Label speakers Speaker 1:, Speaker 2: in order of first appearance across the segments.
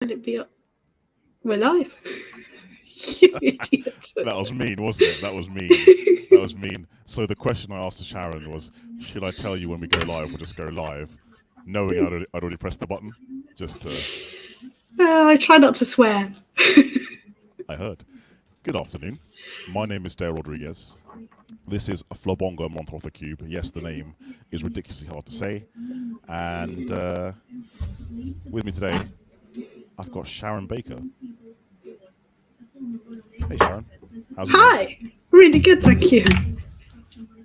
Speaker 1: Let it be up. We're live. You idiot.
Speaker 2: That was mean, wasn't it? That was mean. That was mean. So the question I asked to Sharon was, should I tell you when we go live or just go live? Knowing I'd already pressed the button. Just to...
Speaker 1: I try not to swear.
Speaker 2: I heard. Good afternoon. My name is Dale Rodriguez. This is Flabonga Monthrothacube. Yes, the name is ridiculously hard to say. And with me today, I've got Sharon Baker. Hey Sharon, how's it going?
Speaker 1: Hi, really good, thank you.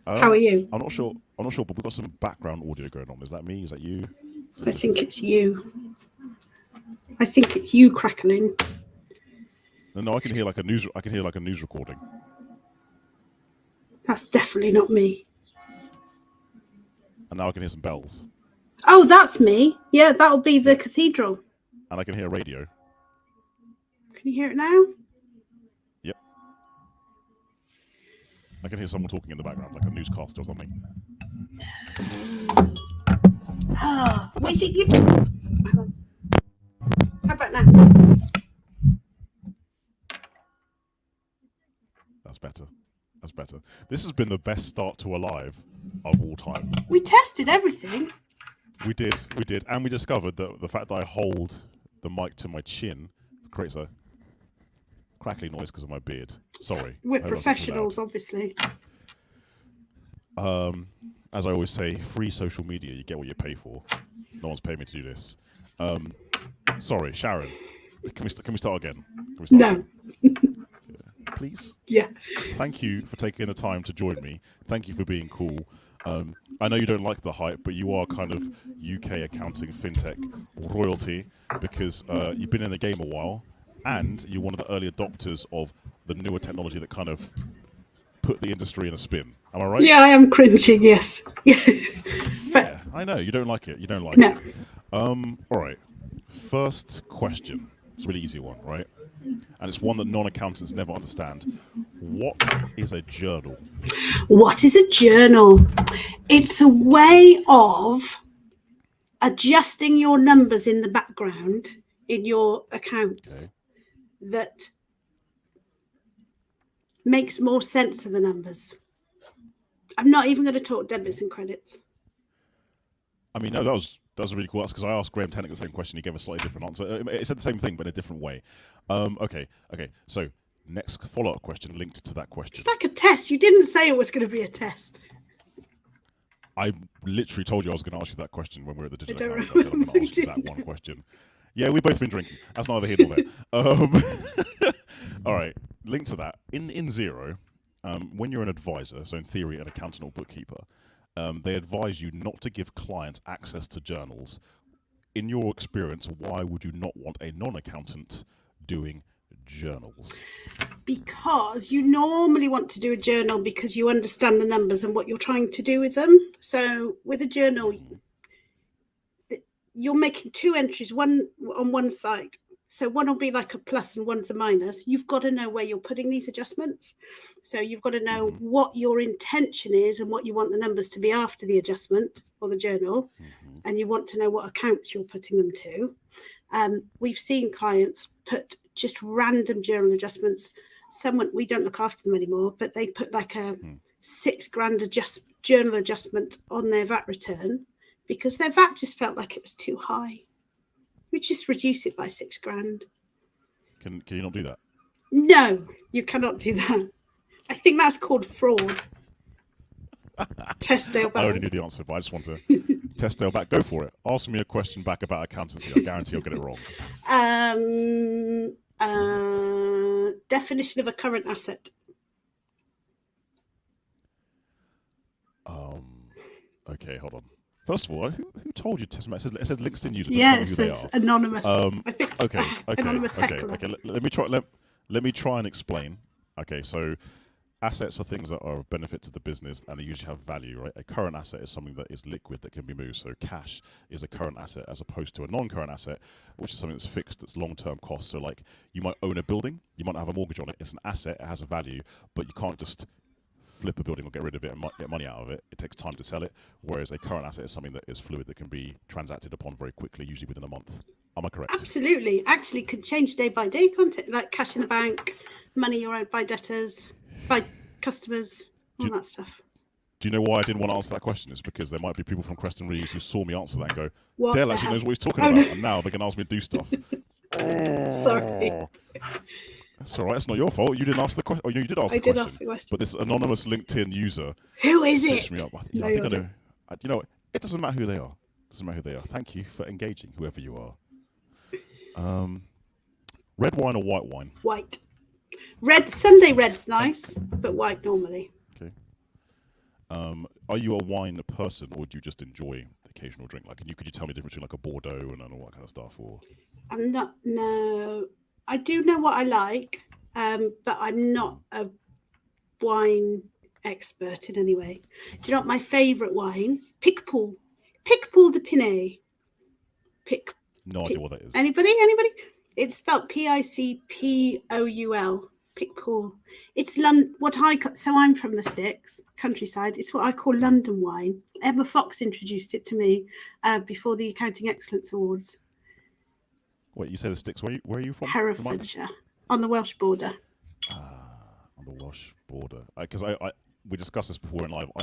Speaker 1: How are you?
Speaker 2: I'm not sure, but we've got some background audio going on. Is that me? Is that you?
Speaker 1: I think it's you. I think it's you crackling.
Speaker 2: No, I can hear like a news. I can hear like a news recording.
Speaker 1: That's definitely not me.
Speaker 2: And now I can hear some bells.
Speaker 1: Oh, that's me. Yeah, that'll be the cathedral.
Speaker 2: And I can hear radio.
Speaker 1: Can you hear it now?
Speaker 2: Yep. I can hear someone talking in the background, like a newscaster or something.
Speaker 1: Ah, what is it you do? How about now?
Speaker 2: That's better. That's better. This has been the best start to a live of all time.
Speaker 1: We tested everything.
Speaker 2: We did, and we discovered that the fact that I hold the mic to my chin creates a crackly noise because of my beard. Sorry.
Speaker 1: We're professionals, obviously.
Speaker 2: As I always say, free social media, you get what you pay for. No one's paying me to do this. Sorry, Sharon. Can we start again?
Speaker 1: No.
Speaker 2: Please?
Speaker 1: Yeah.
Speaker 2: Thank you for taking the time to join me. Thank you for being cool. I know you don't like the hype, but you are kind of UK accounting fintech royalty because you've been in the game a while and you're one of the early adopters of the newer technology that kind of put the industry in a spin. Am I right?
Speaker 1: Yeah, I am cringing, yes.
Speaker 2: Yeah, I know. You don't like it. You don't like it. All right. First question. It's a really easy one, right? And it's one that non-accountants never understand. What is a journal?
Speaker 1: What is a journal? It's a way of adjusting your numbers in the background in your accounts that makes more sense of the numbers. I'm not even going to talk debits and credits.
Speaker 2: I mean, no, that was really cool. That's because I asked Graham Tenick the same question. He gave a slightly different answer. It said the same thing, but in a different way. Okay. So next follow-up question linked to that question.
Speaker 1: It's like a test. You didn't say it was going to be a test.
Speaker 2: I literally told you I was going to ask you that question when we were at the digital
Speaker 1: I
Speaker 2: account. I was going to ask you that one question. Yeah, we've both been drinking. That's neither here nor there. All right, linked to that. In Xero, when you're an advisor, so in theory an accountant or bookkeeper, they advise you not to give clients access to journals. In your experience, why would you not want a non-accountant doing journals?
Speaker 1: Because you normally want to do a journal because you understand the numbers and what you're trying to do with them. So with a journal, you're making two entries, one on one side. So one will be like a plus and one's a minus. You've got to know where you're putting these adjustments. So you've got to know what your intention is and what you want the numbers to be after the adjustment or the journal. And you want to know what accounts you're putting them to. We've seen clients put just random journal adjustments. Someone, we don't look after them anymore, but they put like a $6,000 journal adjustment on their VAT return because their VAT just felt like it was too high. We just reduce it by $6,000.
Speaker 2: Can you not do that?
Speaker 1: No, you cannot do that. I think that's called fraud. Test Dale back.
Speaker 2: I already knew the answer, but I just want to test Dale back. Go for it. Ask me a question back about accountancy. I guarantee I'll get it wrong.
Speaker 1: Definition of a current asset.
Speaker 2: Okay, hold on. First of all, who told you to test them? It says links in user.
Speaker 1: Yeah, it says anonymous.
Speaker 2: I think. Okay.
Speaker 1: Anonymous heckler.
Speaker 2: Okay. Let me try and explain. Okay, so assets are things that are of benefit to the business and they usually have value, right? A current asset is something that is liquid that can be moved. So cash is a current asset as opposed to a non-current asset, which is something that's fixed, that's long-term cost. So like you might own a building, you might not have a mortgage on it. It's an asset, it has a value, but you can't just flip a building or get rid of it and get money out of it. It takes time to sell it, whereas a current asset is something that is fluid that can be transacted upon very quickly, usually within a month. Am I correct?
Speaker 1: Absolutely. Actually, can change day by day content, like cash in the bank, money you're owed by debtors, by customers, all that stuff.
Speaker 2: Do you know why I didn't want to answer that question? It's because there might be people from Creston Reeves who saw me answer that and go,
Speaker 1: What
Speaker 2: Dale
Speaker 1: the
Speaker 2: actually
Speaker 1: hell?
Speaker 2: knows what he's talking
Speaker 1: Oh,
Speaker 2: about,
Speaker 1: no.
Speaker 2: and now they're going to ask me to do stuff.
Speaker 1: Sorry.
Speaker 2: That's all right. It's not your fault. You didn't ask the question. Oh, you did ask
Speaker 1: I
Speaker 2: the
Speaker 1: did
Speaker 2: question.
Speaker 1: ask the question.
Speaker 2: But this anonymous LinkedIn user
Speaker 1: Who is
Speaker 2: pitched
Speaker 1: it?
Speaker 2: me up.
Speaker 1: No,
Speaker 2: I think I
Speaker 1: you're
Speaker 2: know. You know, it doesn't matter who they are. It doesn't matter who they are. Thank you for engaging, whoever you are. Red wine or white wine?
Speaker 1: White. Red, Sunday red's nice, but white normally.
Speaker 2: Okay. Are you a wine person, or do you just enjoy the occasional drink? Like, could you tell me the difference between like a Bordeaux and all that kind of stuff? Or
Speaker 1: I'm not. No, I do know what I like, but I'm not a wine expert in any way. Do you know what my favourite wine? Picpoul de Pinet.
Speaker 2: no idea what that is.
Speaker 1: Anybody? It's spelled Picpoul. Picpoul. It's so I'm from the sticks, countryside. It's what I call London wine. Emma Fox introduced it to me before the Accounting Excellence Awards.
Speaker 2: Wait, you say the sticks? Where are you from?
Speaker 1: Herefordshire, on the Welsh border.
Speaker 2: On the Welsh border. Because we discussed this before in live. I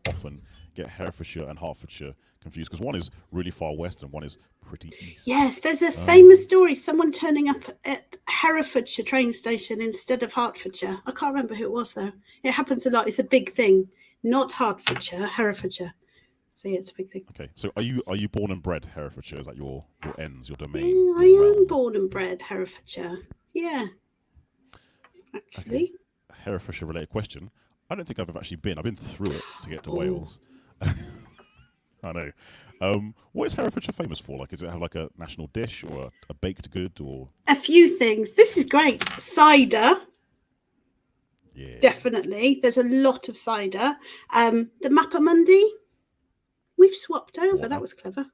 Speaker 2: often get Herefordshire and Hertfordshire confused because one is really far west and one is pretty east.
Speaker 1: Yes, there's a famous story. Someone turning up at Herefordshire train station instead of Hertfordshire. I can't remember who it was though. It happens a lot. It's a big thing. Not Hertfordshire, Herefordshire. So yeah, it's a big thing.
Speaker 2: Okay, so are you born and bred Herefordshire? Is that your ends, your domain?
Speaker 1: Yeah, I am born and bred Herefordshire. Yeah, actually.
Speaker 2: Okay. Herefordshire related question. I don't think I've ever actually been. I've been through it to get to Wales. I know. What is Herefordshire famous for? Like, does it have like a national dish or a baked good or?
Speaker 1: A few things. This is great. Cider.
Speaker 2: Yeah.
Speaker 1: Definitely. There's a lot of cider. The Mappamundi. We've swapped over.
Speaker 2: What?
Speaker 1: That was clever.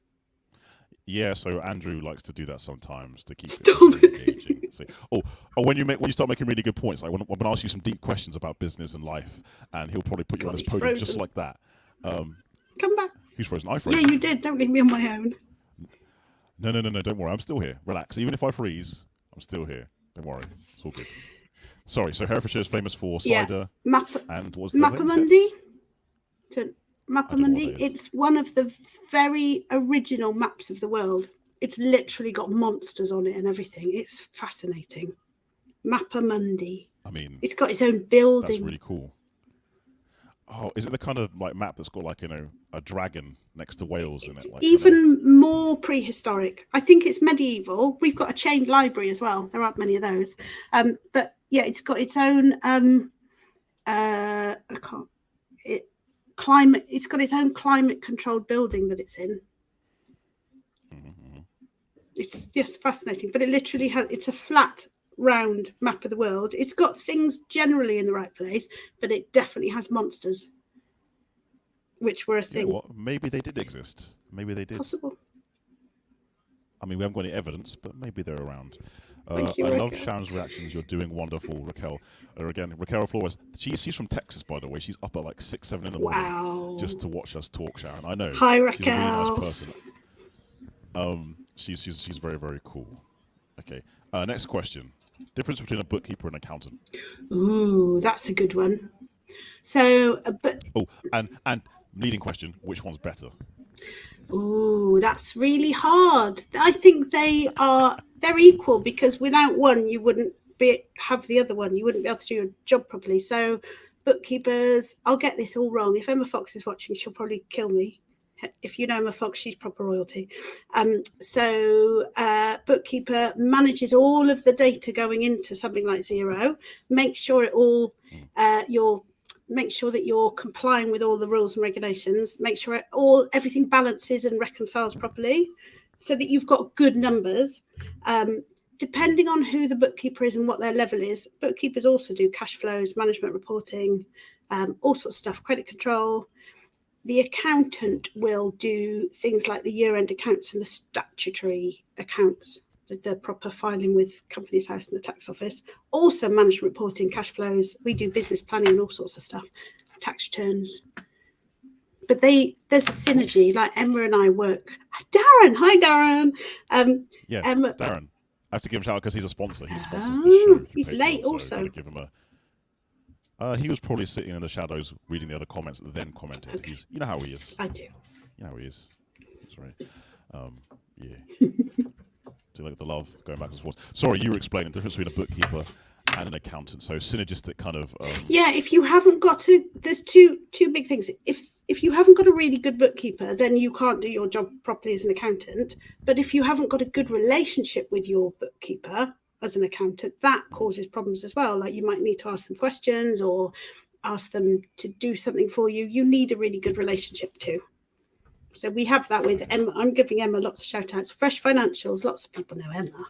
Speaker 2: Yeah, so Andrew likes to do that sometimes to keep
Speaker 1: Stop.
Speaker 2: it engaging. So, when you start making really good points, like when I ask you some deep questions about business and life, and he'll probably put you on his podium just like that.
Speaker 1: Come back.
Speaker 2: Who's frozen? I frozen.
Speaker 1: Yeah, you did. Don't leave me on my own.
Speaker 2: No. Don't worry. I'm still here. Relax. Even if I freeze, I'm still here. Don't worry. It's all good. Sorry. So Herefordshire is famous for cider and what's the
Speaker 1: Mappamundi? Mappamundi. It's one of the very original maps of the world. It's literally got monsters on it and everything. It's fascinating. Mappamundi.
Speaker 2: I mean,
Speaker 1: it's got its own building.
Speaker 2: That's really cool. Oh, is it the kind of like map that's got like, you know, a dragon next to Wales in it? Like,
Speaker 1: even more prehistoric. I think it's medieval. We've got a chained library as well. There aren't many of those. But yeah, it's got its own climate. It's got its own climate controlled building that it's in.
Speaker 2: Mm-hmm.
Speaker 1: It's just fascinating. But it literally it's a flat, round map of the world. It's got things generally in the right place, but it definitely has monsters, which were a thing.
Speaker 2: You know what? Maybe they did exist. Maybe they did.
Speaker 1: Possible.
Speaker 2: I mean, we haven't got any evidence, but maybe they're around.
Speaker 1: Thank you,
Speaker 2: I
Speaker 1: Raquel.
Speaker 2: love Sharon's reactions. You're doing wonderful, Raquel. Again, Raquel Flores. She's from Texas, by the way. She's up at like 6, 7 in the morning just to watch us talk, Sharon. I know.
Speaker 1: Hi, Raquel.
Speaker 2: She's a really nice person. She's very, very cool. Okay. Next question. Difference between a bookkeeper and an accountant.
Speaker 1: Ooh, that's a good one. So,
Speaker 2: and leading question: which one's better?
Speaker 1: Ooh, that's really hard. I think they're equal because without one, you wouldn't have the other one. You wouldn't be able to do your job properly. So, bookkeepers, I'll get this all wrong. If Emma Fox is watching, she'll probably kill me. If you know Emma Fox, she's proper royalty. Bookkeeper manages all of the data going into something like Xero. Make sure make sure that you're complying with all the rules and regulations. Make sure everything balances and reconciles properly, so that you've got good numbers. Depending on who the bookkeeper is and what their level is, bookkeepers also do cash flows, management reporting, all sorts of stuff, credit control. The accountant will do things like the year-end accounts and the statutory accounts, the proper filing with Companies House and the tax office. Also management reporting, cash flows. We do business planning and all sorts of stuff, tax returns. but there's a synergy. Like Emma and I work. Darren, hi Darren.
Speaker 2: Yeah,
Speaker 1: Emma,
Speaker 2: Darren. I have to give him a shout out because he's a sponsor. He sponsors the show. Through
Speaker 1: he's
Speaker 2: Patreon,
Speaker 1: late
Speaker 2: so
Speaker 1: also.
Speaker 2: gotta give him a. He was probably sitting in the shadows reading the other comments, then commented.
Speaker 1: Okay.
Speaker 2: You know how he is.
Speaker 1: I do.
Speaker 2: You know how he is. Sorry. Yeah. So like the love going back and forth. Sorry, you were explaining the difference between a bookkeeper and an accountant. So synergistic kind of.
Speaker 1: Yeah, if you haven't got there's two big things. If you haven't got a really good bookkeeper, then you can't do your job properly as an accountant. But if you haven't got a good relationship with your bookkeeper as an accountant, that causes problems as well. Like you might need to ask them questions or ask them to do something for you. You need a really good relationship too. So we have that with Emma. I'm giving Emma lots of shout outs. Fresh Financials, lots of people know Emma.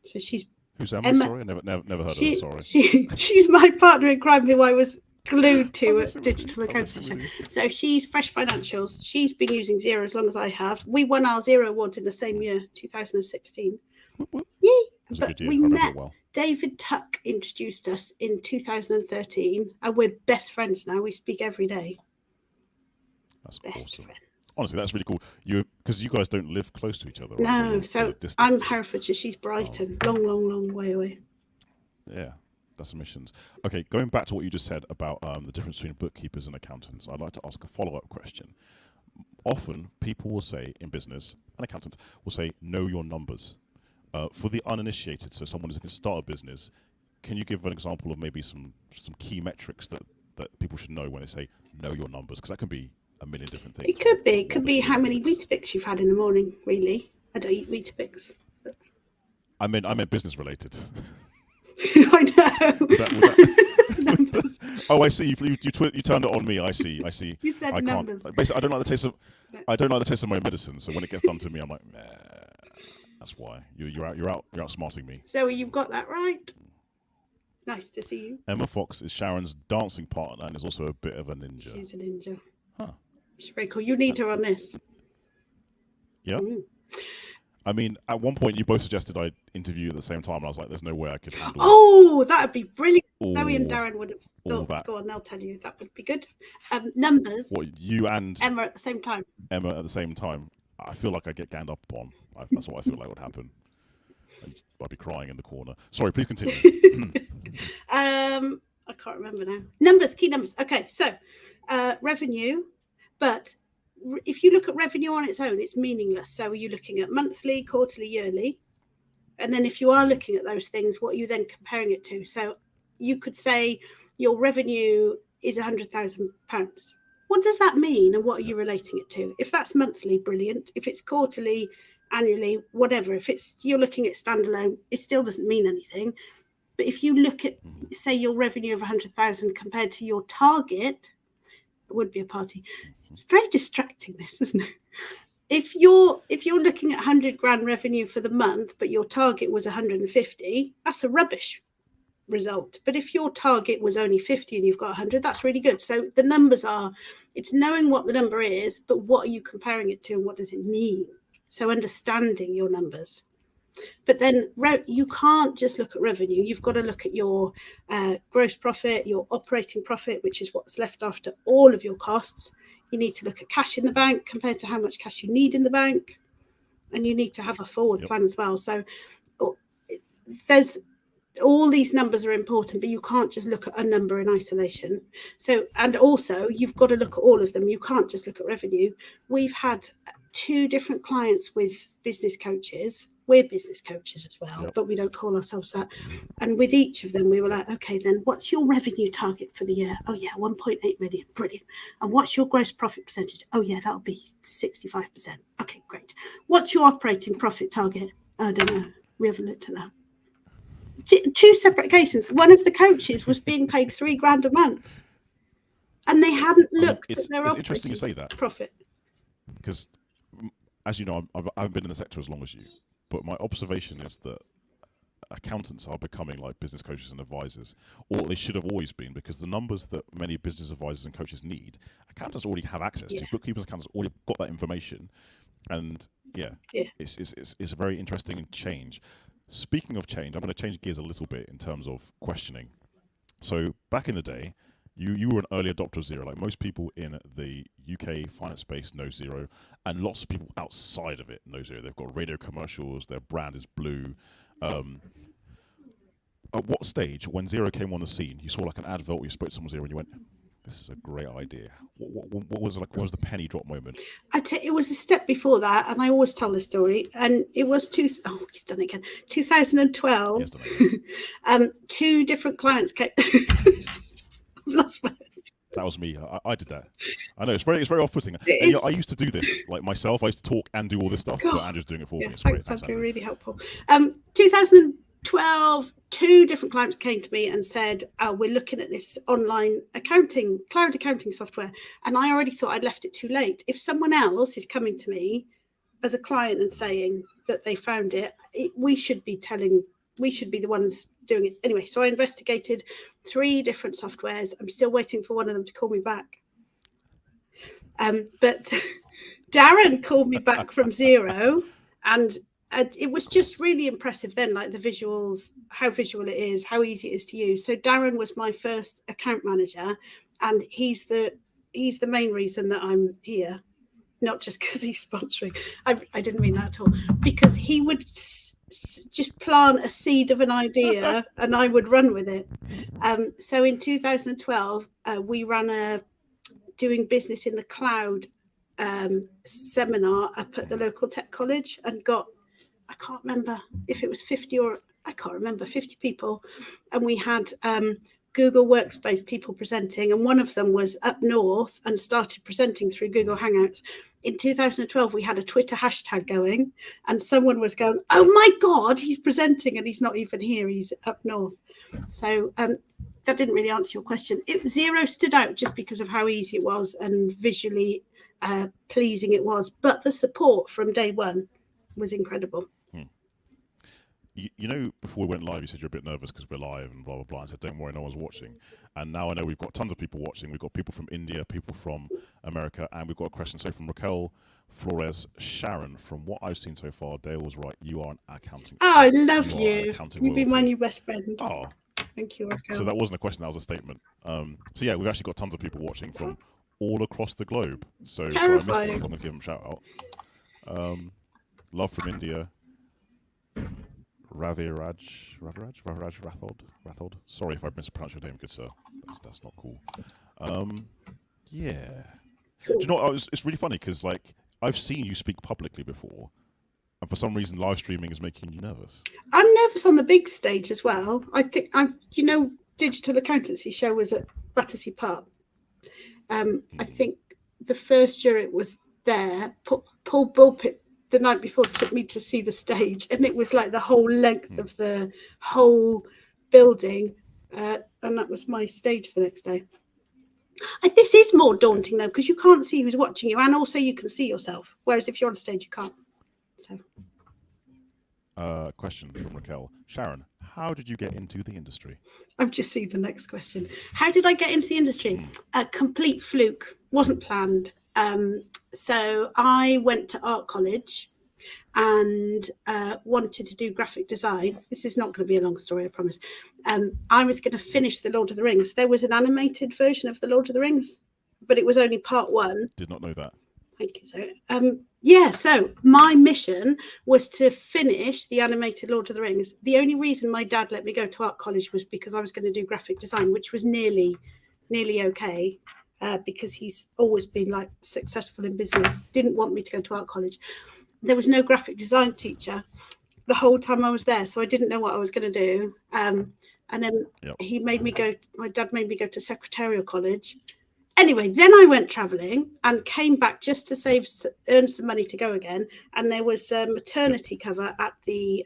Speaker 1: So she's
Speaker 2: Who's Emma? Sorry, never heard of her. Sorry.
Speaker 1: She's my partner in crime who I was glued to at Digital Accounting. So she's Fresh Financials. She's been using Xero as long as I have. We won our Xero awards in the same year, 2016. Yay! But we met. Well. David Tuck introduced us in 2013, and we're best friends now. We speak every day.
Speaker 2: That's awesome. Friends. Honestly, that's really cool. Because you guys don't live close to each other. Right?
Speaker 1: No, so I'm Herefordshire, she's Brighton. Long way away.
Speaker 2: Yeah, that's submissions. Okay, going back to what you just said about the difference between bookkeepers and accountants, I'd like to ask a follow-up question. Often, people will say in business, and accountants will say, know your numbers. For the uninitiated, so someone who's going to start a business, can you give an example of maybe some key metrics that people should know when they say know your numbers? Because that can be a million different things.
Speaker 1: It could be how many Weetabix you've had in the morning, really. I don't eat Weetabix.
Speaker 2: I meant business related.
Speaker 1: I know.
Speaker 2: Oh, I see. You turned it on me. I see.
Speaker 1: You said numbers.
Speaker 2: Basically, I don't like the taste of my medicine. So when it gets done to me, I'm like, nah. That's why you're outsmarting me.
Speaker 1: So you've got that right. Nice to see you.
Speaker 2: Emma Fox is Sharon's dancing partner and is also a bit of a ninja.
Speaker 1: She's a ninja.
Speaker 2: Huh.
Speaker 1: She's very cool. You need her on this.
Speaker 2: Yeah. I mean, at one point you both suggested I interview at the same time, and I was like, "There's no way I could handle."
Speaker 1: Oh, that'd be brilliant. Zoe and Darren would have thought. Go on, they'll tell you that would be good. Numbers.
Speaker 2: What, you and
Speaker 1: Emma at the same time?
Speaker 2: Emma at the same time. I feel like I get ganged up on. That's what I feel like would happen. I'd be crying in the corner. Sorry, please continue.
Speaker 1: I can't remember now. Numbers, key numbers. Okay, so revenue, but if you look at revenue on its own, it's meaningless. So are you looking at monthly, quarterly, yearly? And then if you are looking at those things, what are you then comparing it to? So you could say your revenue is £100,000. What does that mean, and what are you relating it to? If that's monthly, brilliant. If it's quarterly, annually, whatever. If you're looking at standalone, it still doesn't mean anything. But if you look at, say, your revenue of 100,000 compared to your target, it would be a party. It's very distracting, this, isn't it? If you're looking at 100 grand revenue for the month, but your target was 150, that's a rubbish result. But if your target was only 50 and you've got 100, that's really good. So the numbers it's knowing what the number is, but what are you comparing it to and what does it mean? So understanding your numbers. But then you can't just look at revenue. You've got to look at your gross profit, your operating profit, which is what's left after all of your costs. You need to look at cash in the bank compared to how much cash you need in the bank. And you need to have a forward plan as well. So there's all these numbers are important, but you can't just look at a number in isolation. So, and also you've got to look at all of them. You can't just look at revenue. We've had 2 different clients with business coaches. We're business coaches as well, but we don't call ourselves that. And with each of them, we were like, okay, then what's your revenue target for the year? Oh yeah, 1.8 million. Brilliant. And what's your gross profit percentage? Oh yeah, that'll be 65%. Okay, great. What's your operating profit target? I don't know. We haven't looked at that. 2 separate occasions. One of the coaches was being paid £3,000 a month, and they hadn't looked at their operating
Speaker 2: interesting you say that
Speaker 1: profit.
Speaker 2: Because, as you know, I haven't been in the sector as long as you, but my observation is that accountants are becoming like business coaches and advisors, or they should have always been, because the numbers that many business advisors and coaches need, accountants already have access to. Bookkeepers, accountants already got that information, and it's a very interesting change. Speaking of change, I'm going to change gears a little bit in terms of questioning. So back in the day, You were an early adopter of Xero. Like most people in the UK finance space know Xero, and lots of people outside of it know Xero. They've got radio commercials. Their brand is blue. At what stage, when Xero came on the scene, you saw like an advert, or you spoke to someone Xero, and you went, "This is a great idea." What was like? What was the penny drop moment?
Speaker 1: It was a step before that, and I always tell this story. And it was he's done it again. 2012.
Speaker 2: Yes, done it again.
Speaker 1: 2 different clients came. I've lost my.
Speaker 2: That was me. I did that. I know it's very off-putting. I used to do this like myself. I used to talk and do all this stuff, but Andrew's doing it for me. It's great.
Speaker 1: Thanks, Andrew. Really helpful. 2012, 2 different clients came to me and said, we're looking at this online cloud accounting software. And I already thought I'd left it too late. If someone else is coming to me as a client and saying that they found it, we should be the ones doing it. Anyway, so I investigated 3 different softwares. I'm still waiting for one of them to call me back. But Darren called me back from Xero, and it was just really impressive then, like the visuals, how visual it is, how easy it is to use. So Darren was my first account manager, and he's the main reason that I'm here, not just because he's sponsoring. I didn't mean that at all, because he would just plant a seed of an idea and I would run with it. So in 2012, we ran a doing business in the cloud seminar up at the local tech college, and got, I can't remember if it was 50 people. And we had Google Workspace people presenting, and one of them was up north and started presenting through Google Hangouts. In 2012, we had a Twitter hashtag going, and someone was going, "Oh my God, he's presenting and he's not even here, he's up north." So that didn't really answer your question. Xero stood out just because of how easy it was and visually pleasing it was, but the support from day one was incredible.
Speaker 2: You know, before we went live, you said you're a bit nervous because we're live and blah, blah, blah. And said, don't worry, no one's watching. And now I know we've got tons of people watching. We've got people from India, people from America, and we've got a question. So from Raquel Flores, Sharon, from what I've seen so far, Dale was right. You are an accounting.
Speaker 1: Oh, I love you. You've been my new best friend.
Speaker 2: Oh.
Speaker 1: Thank you, Raquel.
Speaker 2: So that wasn't a question, that was a statement. So yeah, we've actually got tons of people watching from all across the globe. So I missed them. I'm going to give them a shout out. Love from India. Raviraj Rathod. Sorry if I mispronounced your name, good sir. That's not cool. Yeah. Cool. Do you know what? It's really funny because like I've seen you speak publicly before, and for some reason live streaming is making you nervous.
Speaker 1: I'm nervous on the big stage as well. I think digital accountancy show was at Battersea Park. I think the first year it was there. Paul Bulpit the night before took me to see the stage, and it was like the whole length of the whole building, and that was my stage the next day. This is more daunting though, because you can't see who's watching you, and also you can see yourself, whereas if you're on stage you can't. So
Speaker 2: question from Raquel. Sharon, how did you get into the industry?
Speaker 1: I've just seen the next question. How did I get into the industry? A complete fluke, wasn't planned. So I went to art college and wanted to do graphic design. This is not going to be a long story, I promise. I was going to finish The Lord of the Rings. There was an animated version of The Lord of the Rings, but it was only part 1.
Speaker 2: Did not know that.
Speaker 1: Thank you, sir. So my mission was to finish the animated Lord of the Rings. The only reason my dad let me go to art college was because I was going to do graphic design, which was nearly okay. Because he's always been like successful in business, didn't want me to go to art college. There was no graphic design teacher the whole time I was there, so I didn't know what I was going to do. And then my dad made me go to secretarial college. Anyway, then I went traveling and came back just to earn some money to go again. And there was a maternity cover at a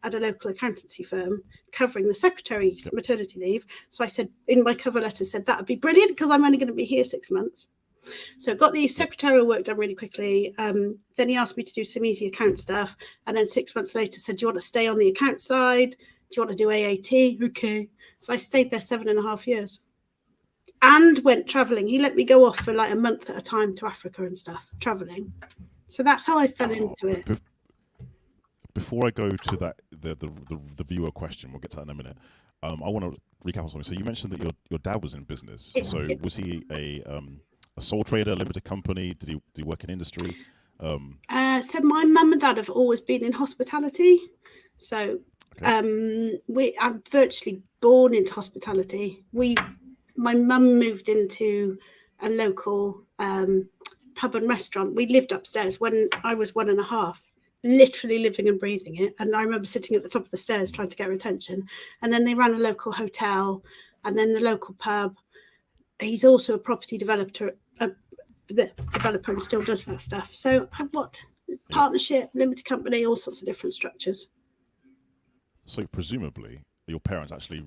Speaker 1: local accountancy firm covering the secretary's maternity leave. So I said in my cover letter, that would be brilliant because I'm only going to be here 6 months. So got the secretarial work done really quickly. Then he asked me to do some easy account stuff. And then 6 months later said, do you want to stay on the account side? Do you want to do AAT? Okay. So I stayed there 7.5 years. And went traveling. He let me go off for like a month at a time to Africa and stuff, traveling. So that's how I fell into it.
Speaker 2: Before I go to that, the viewer question, we'll get to that in a minute. I want to recap on something. So you mentioned that your dad was in business. So was he a sole trader, limited company? Did he work in industry?
Speaker 1: So my mum and dad have always been in hospitality. So I'm virtually born into hospitality. My mum moved into a local pub and restaurant. We lived upstairs when I was 1.5, literally living and breathing it. And I remember sitting at the top of the stairs trying to get her attention. And then they ran a local hotel and then the local pub. He's also a property developer, and still does that stuff. So I've got partnership, limited company, all sorts of different structures.
Speaker 2: So presumably your parents actually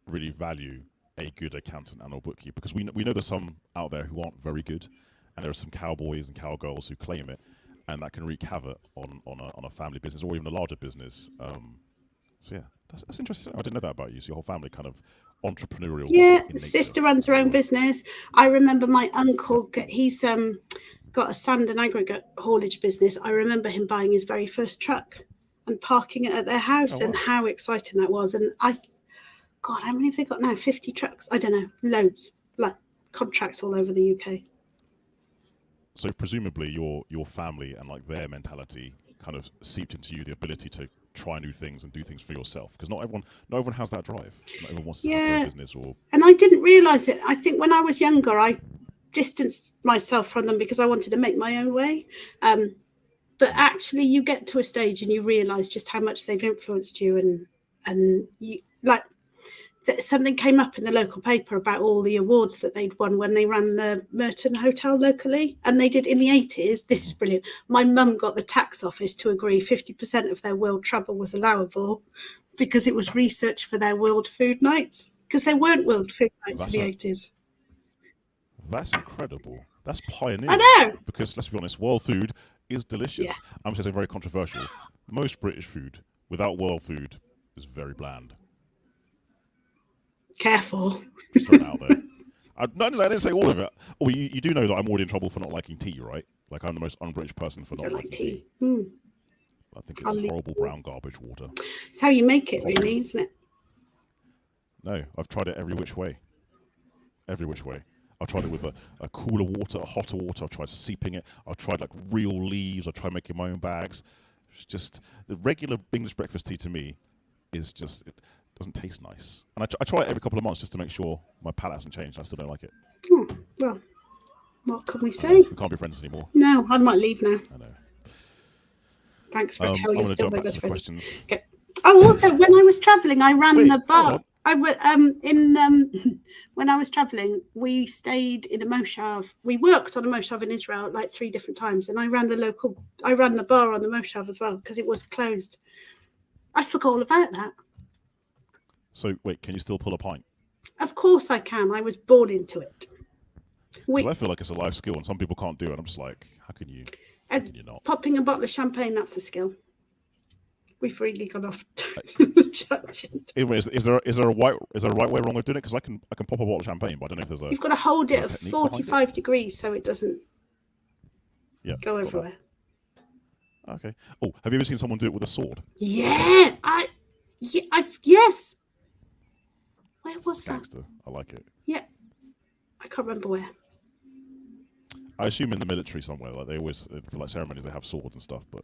Speaker 2: really value a good accountant and or bookkeeper, because we know there's some out there who aren't very good, and there are some cowboys and cowgirls who claim it, and that can wreak havoc on a family business or even a larger business. So yeah, that's interesting. I didn't know that about you. So your whole family kind of entrepreneurial.
Speaker 1: Yeah, sister runs her own business. I remember my uncle, he's got a sand and aggregate haulage business. I remember him buying his very first truck and parking it at their house, and how exciting that was. And God, how many have they got now? 50 trucks? I don't know, loads, like contracts all over the UK.
Speaker 2: So presumably your family and like their mentality kind of seeped into you the ability to try new things and do things for yourself, because not everyone has that drive. Not everyone wants to have a business. And
Speaker 1: I didn't realise it. I think when I was younger, I distanced myself from them because I wanted to make my own way. But actually, you get to a stage and you realise just how much they've influenced you, and you like. Something came up in the local paper about all the awards that they'd won when they ran the Merton Hotel locally. And they did in the 80s. This is brilliant. My mum got the tax office to agree 50% of their world travel was allowable because it was research for their World Food Nights, because there weren't World Food Nights in the 80s.
Speaker 2: That's incredible. That's pioneering.
Speaker 1: I know.
Speaker 2: Because let's be honest, world food is delicious. Yeah. I'm going to say very controversial. Most British food without world food is very bland.
Speaker 1: Careful.
Speaker 2: Just throw it out there. I didn't say all of it. Oh, you do know that I'm already in trouble for not liking tea, right? Like I'm the most un-British person for not liking tea. I think it's horrible brown garbage water.
Speaker 1: It's how you make it, really, isn't it?
Speaker 2: No, I've tried it every which way. Every which way. I've tried it with a cooler water, a hotter water. I've tried seeping it. I've tried like real leaves. I've tried making my own bags. It's just the regular English breakfast tea to me is just... doesn't taste nice, and I try it every couple of months just to make sure my palate hasn't changed. I still don't like it.
Speaker 1: Well, what can we say?
Speaker 2: We can't be friends anymore.
Speaker 1: No, I might leave now.
Speaker 2: I know.
Speaker 1: Thanks for telling us still my best friend.
Speaker 2: Questions.
Speaker 1: Okay. Oh, also, when I was travelling, I ran the bar. I was when I was travelling, we stayed in a moshav. We worked on a moshav in Israel like 3 different times, and I ran the bar on the moshav as well because it was closed. I forgot all about that.
Speaker 2: So wait, can you still pull a pint?
Speaker 1: Of course I can. I was born into it.
Speaker 2: I feel like it's a life skill, and some people can't do it. I'm just like, how can you not?
Speaker 1: Popping a bottle of champagne, that's a skill. We've really gone off tangent.
Speaker 2: Anyway, is there a right way or wrong way of doing it? Because I can pop a bottle of champagne, but I don't know if there's a.
Speaker 1: You've got to hold it at 45 degrees so it doesn't go everywhere.
Speaker 2: Okay. Oh, have you ever seen someone do it with a sword?
Speaker 1: Yeah, yes. Where was that?
Speaker 2: Gangster. I like it.
Speaker 1: Yeah, I can't remember where.
Speaker 2: I assume in the military somewhere. Like they always, for like ceremonies, they have swords and stuff. But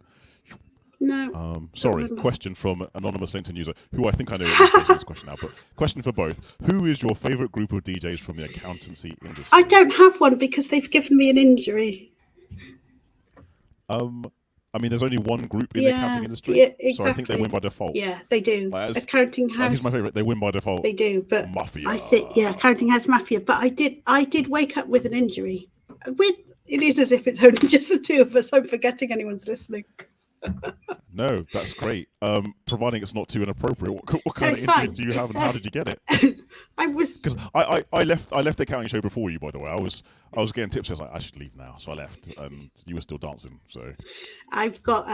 Speaker 1: no.
Speaker 2: Sorry. Question from anonymous LinkedIn user, who I think I know is this question now. But question for both: who is your favourite group of DJs from the accountancy industry?
Speaker 1: I don't have one because they've given me an injury.
Speaker 2: I mean, there's only one group in the accounting industry,
Speaker 1: exactly.
Speaker 2: So I think they win by default.
Speaker 1: Yeah, they do. Accounting house.
Speaker 2: Here's my favourite. They win by default.
Speaker 1: They do, but
Speaker 2: Mafia.
Speaker 1: I think accounting house mafia. But I did wake up with an injury. It is as if it's only just the two of us. I'm forgetting anyone's listening.
Speaker 2: No, that's great. Providing it's not too inappropriate. What kind of injury do you have, and how did you get it?
Speaker 1: I was
Speaker 2: because I left the accounting show before you. By the way, I was getting tips. I was like, I should leave now, so I left, and you were still dancing. So
Speaker 1: I've got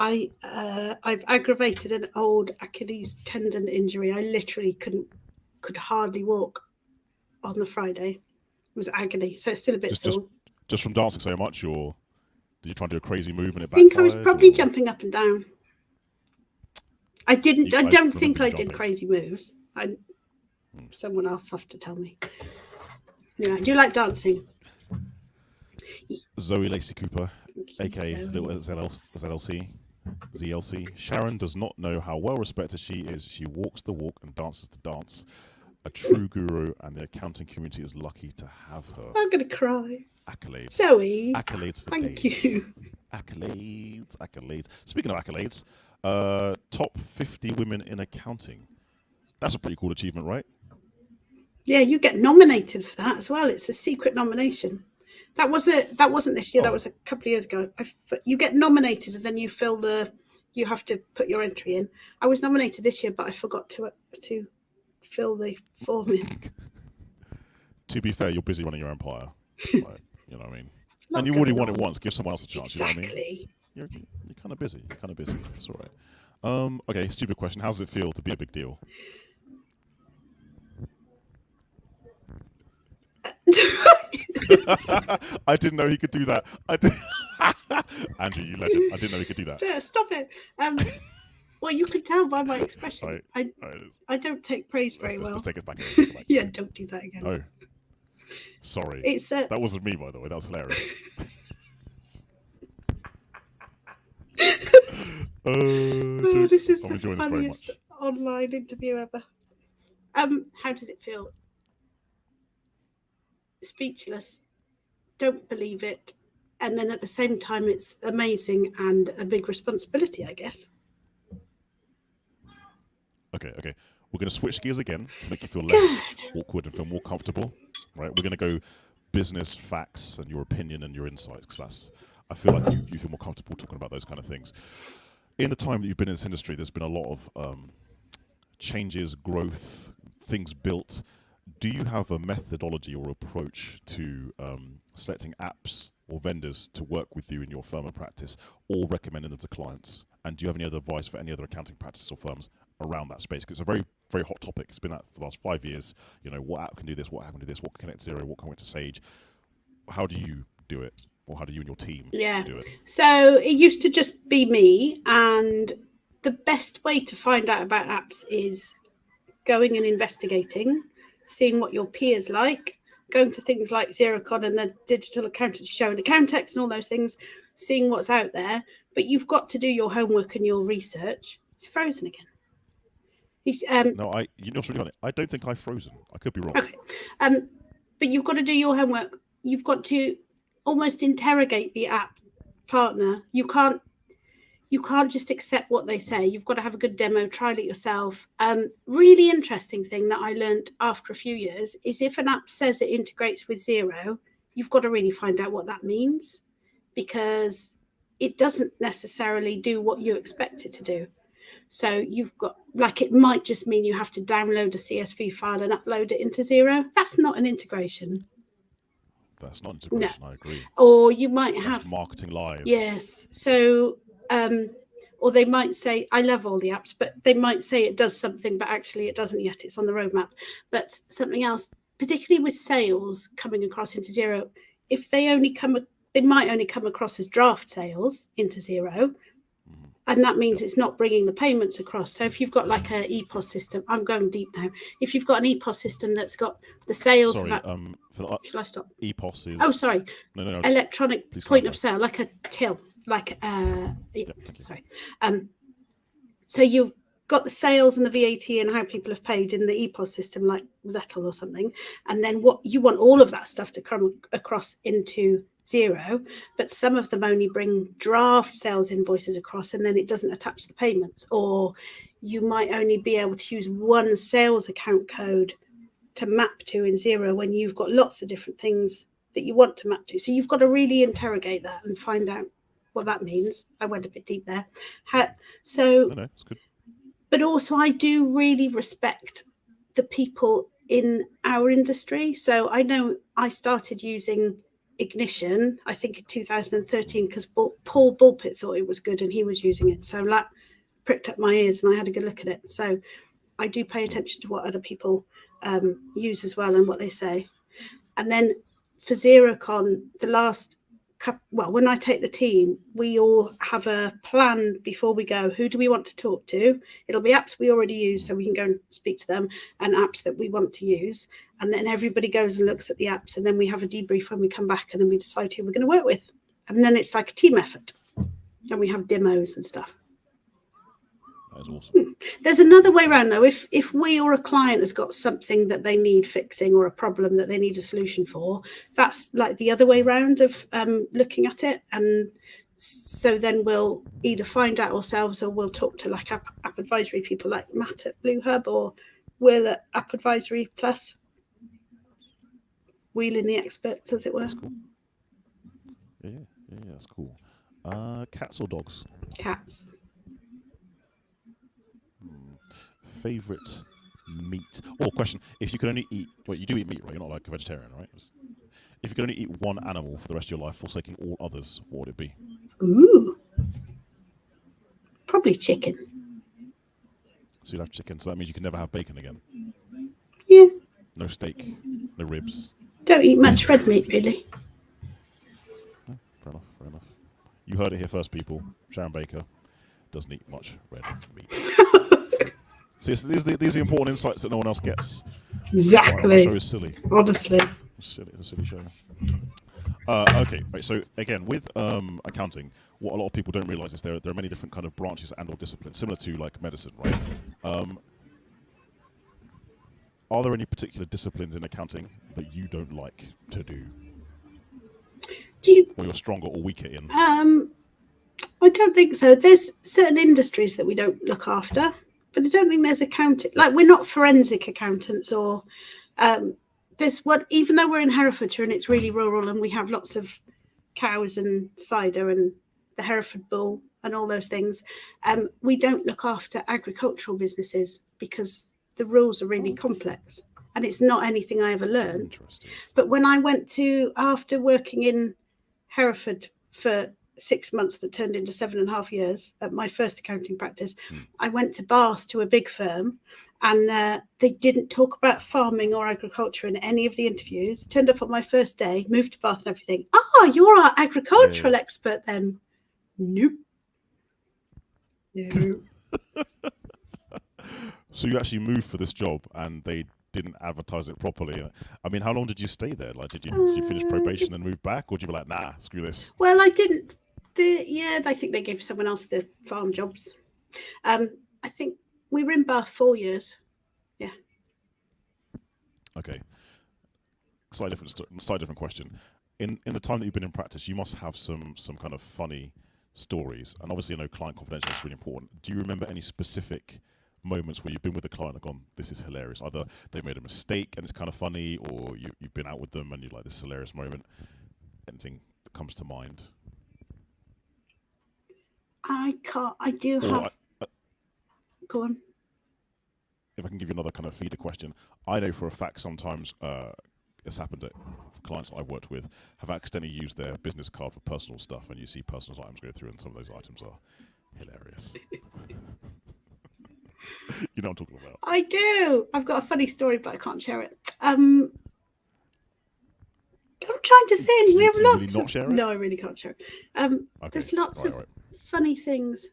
Speaker 1: I've aggravated an old Achilles tendon injury. I literally could hardly walk on the Friday. It was agony, so it's still a bit sore.
Speaker 2: Just from dancing so much, or did you try and do a crazy move and it backfired?
Speaker 1: I think I was probably jumping up and down. I didn't. I don't think I did crazy moves. Someone else have to tell me. Anyway, do you like dancing?
Speaker 2: Zoe Lacey Cooper, aka
Speaker 1: Zoe.
Speaker 2: Little ZLC. Sharon does not know how well respected she is. She walks the walk and dances the dance. A true guru, and the accounting community is lucky to have her.
Speaker 1: I'm going to cry.
Speaker 2: Accolades.
Speaker 1: Zoe.
Speaker 2: Accolades for
Speaker 1: Thank
Speaker 2: days.
Speaker 1: you.
Speaker 2: Accolades. Speaking of accolades, top 50 women in accounting. That's a pretty cool achievement, right?
Speaker 1: Yeah, you get nominated for that as well. It's a secret nomination. That wasn't this year. That was a couple of years ago. You get nominated and then you you have to put your entry in. I was nominated this year, but I forgot to fill the form in.
Speaker 2: To be fair, you're busy running your empire. Like, you know what I mean? And you already won it once. Give someone else a chance.
Speaker 1: Exactly.
Speaker 2: You know what I mean? You're kind of busy. It's all right. Okay, stupid question. How does it feel to be a big deal? I didn't know he could do that. Andrew, you legend. I didn't know he could do that.
Speaker 1: Stop it. Well, you could tell by my expression. I don't take praise very well.
Speaker 2: Let's take it back.
Speaker 1: Yeah, don't do that again.
Speaker 2: No. Sorry. That wasn't me, by the way. That was hilarious.
Speaker 1: This is the funniest online interview ever. How does it feel? Speechless. Don't believe it. And then at the same time, it's amazing and a big responsibility, I guess.
Speaker 2: Okay. We're going to switch gears again to make you feel less awkward and feel more comfortable. Right? We're going to go business facts and your opinion and your insights, because I feel like you feel more comfortable talking about those kind of things. In the time that you've been in this industry, there's been a lot of changes, growth, things built. Do you have a methodology or approach to selecting apps or vendors to work with you in your firm and practice, or recommending them to clients? And do you have any other advice for any other accounting practices or firms around that space? Because it's a very, very hot topic. It's been that for the last 5 years. You know, what app can do this? What app can do this? What can connect to Xero? What can connect to Sage? How do you do it? Or how do you and your team do it?
Speaker 1: So it used to just be me, and the best way to find out about apps is going and investigating, seeing what your peers like, going to things like XeroCon and the Digital Accountancy Show and Accountex and all those things, seeing what's out there. But you've got to do your homework and your research. It's frozen again.
Speaker 2: No, you know what's really funny? I don't think I've frozen. I could be wrong.
Speaker 1: Okay. But you've got to do your homework. You've got to almost interrogate the app partner. You can't just accept what they say. You've got to have a good demo, trial it yourself. Really interesting thing that I learned after a few years is if an app says it integrates with Xero, you've got to really find out what that means, because it doesn't necessarily do what you expect it to do. So you've got, like, it might just mean you have to download a CSV file and upload it into Xero. That's not an integration.
Speaker 2: That's not integration, no. I agree.
Speaker 1: Or you might have
Speaker 2: marketing live.
Speaker 1: Yes. So or they might say, I love all the apps, but they might say it does something, but actually it doesn't yet. It's on the roadmap. But something else, particularly with sales coming across into Xero, if they might only come across as draft sales into Xero. And that means it's not bringing the payments across. So if you've got like an EPOS system, I'm going deep now. If you've got an EPOS system that's got the sales,
Speaker 2: shall
Speaker 1: I stop?
Speaker 2: EPOS is.
Speaker 1: Oh, sorry.
Speaker 2: No.
Speaker 1: Electronic point of sale, like a till, like sorry. So you've got the sales and the VAT and how people have paid in the EPOS system, like Zettel or something, and then what you want all of that stuff to come across into Xero, but some of them only bring draft sales invoices across, and then it doesn't attach the payments. Or you might only be able to use one sales account code to map to in Xero when you've got lots of different things that you want to map to. So you've got to really interrogate that and find out what that means. I went a bit deep there.
Speaker 2: No, it's good.
Speaker 1: But also I do really respect the people in our industry. So I know I started using Ignition, I think in 2013, because Paul Bulpit thought it was good and he was using it. So that pricked up my ears and I had a good look at it. So I do pay attention to what other people use as well and what they say. And then for XeroCon, the last well, when I take the team, we all have a plan before we go. Who do we want to talk to? It'll be apps we already use, so we can go and speak to them, and apps that we want to use. And then everybody goes and looks at the apps, and then we have a debrief when we come back, and then we decide who we're going to work with. And then it's like a team effort. And we have demos and stuff.
Speaker 2: That is awesome.
Speaker 1: There's another way around, though. If we or a client has got something that they need fixing or a problem that they need a solution for, that's like the other way around of looking at it. And so then we'll either find out ourselves, or we'll talk to like app advisory people like Matt at Blue Hub, or Will at App Advisory Plus, wheeling the experts, as it were.
Speaker 2: That's cool. Yeah, that's cool. Cats or dogs?
Speaker 1: Cats.
Speaker 2: Favorite meat? Oh, question. If you could only eat, wait, you do eat meat, right? You're not like a vegetarian, right? If you could only eat one animal for the rest of your life, forsaking all others, what would it be?
Speaker 1: Ooh. Probably chicken.
Speaker 2: So you'd have chicken, so that means you can never have bacon again?
Speaker 1: Yeah.
Speaker 2: No steak, no ribs?
Speaker 1: Don't eat much red meat, really.
Speaker 2: No, fair enough. You heard it here first, people. Sharon Baker doesn't eat much red meat. See, these are the important insights that no one else gets.
Speaker 1: Exactly.
Speaker 2: The show is silly.
Speaker 1: Honestly.
Speaker 2: It's a silly show. Okay, right, so again, with accounting, what a lot of people don't realise is there are many different kind of branches and or disciplines, similar to like medicine, right? Are there any particular disciplines in accounting that you don't like to do? Or you're stronger or weaker in?
Speaker 1: I don't think so. There's certain industries that we don't look after, but I don't think there's accounting. Like, we're not forensic accountants, or this one, even though we're in Herefordshire and it's really rural and we have lots of cows and cider and the Hereford bull and all those things, we don't look after agricultural businesses because the rules are really complex, and it's not anything I ever learned. But when I went to, after working in Hereford for 6 months that turned into 7.5 years at my first accounting practice, I went to Bath to a big firm, and they didn't talk about farming or agriculture in any of the interviews. Turned up on my first day, moved to Bath and everything. Oh, you're our agricultural expert then? Nope. No.
Speaker 2: So you actually moved for this job and they didn't advertise it properly. I mean, how long did you stay there? Like, did you finish probation and move back, or did you be like, nah, screw this?
Speaker 1: Well, I didn't. I think they gave someone else the farm jobs. I think we were in Bath 4 years. Yeah.
Speaker 2: Okay. Slightly different question. In the time that you've been in practice, you must have some kind of funny stories, and obviously, client confidentiality is really important. Do you remember any specific moments where you've been with a client and gone, this is hilarious? Either they've made a mistake and it's kind of funny, or you've been out with them and you're like, this is a hilarious moment. Anything that comes to mind?
Speaker 1: I can't. I do have. Go on.
Speaker 2: If I can give you another kind of feeder question, I know for a fact sometimes it's happened at clients that I've worked with have accidentally used their business card for personal stuff, and you see personal items go through, and some of those items are hilarious. You know what I'm talking about? I
Speaker 1: do. I've got a funny story, but I can't share it. I'm trying to think. We have lots.
Speaker 2: Really not share it?
Speaker 1: No, I really can't share it.
Speaker 2: Okay.
Speaker 1: There's lots of funny things.